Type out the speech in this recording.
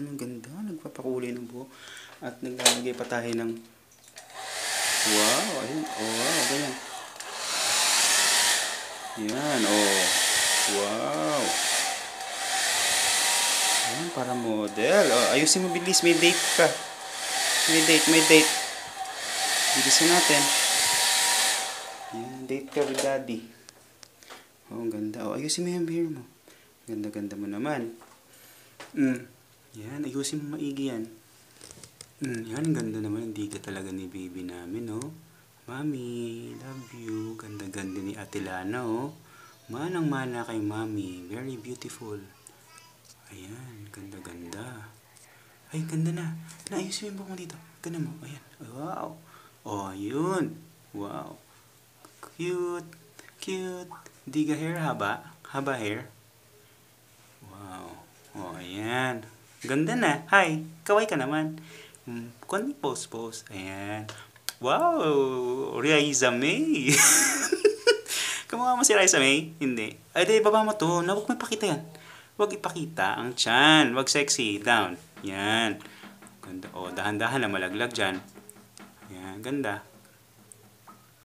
ang ganda. Nagpapakulay ng buhok. At naglalagay pa tayo ng... Wow, ayun. Oh, wow, ganyan. Yan, oh. Wow. Ayan, para model. Oh, ayusin mo bilis. May date ka. May date. Bilisan natin. Yan, date ka with daddy. Oh, ang ganda. Oh, ayusin mo yung hair mo. Ganda-ganda mo naman. Yan, ayusin mo maigi yan. Yan, ganda naman. Hindi ka talaga ni baby namin, oh. Mami, love you. Ganda-ganda ni Ate Lana, oh. Manang-mana kay Mami. Very beautiful. Ayan, ganda-ganda. Ay, ganda na. Naayusin mo yung buhok mo dito. Ganda mo. Ayan. Wow. Oh, yun. Wow. Cute. Di ka hair haba? Haba hair? Wow. Oh, ayan. Ganda na. Hi. Kaway ka naman. Kundi pose. Ayan. Wow. Raisa May. Kamukha mo si Raisa May? Hindi. Ay, di, baba mo to. Huwag mo ipakita yan. Huwag ipakita ang tiyan. Huwag sexy. Down. Yan. Ganda. Oh, dahan-dahan na malaglag dyan. Yan. Ganda.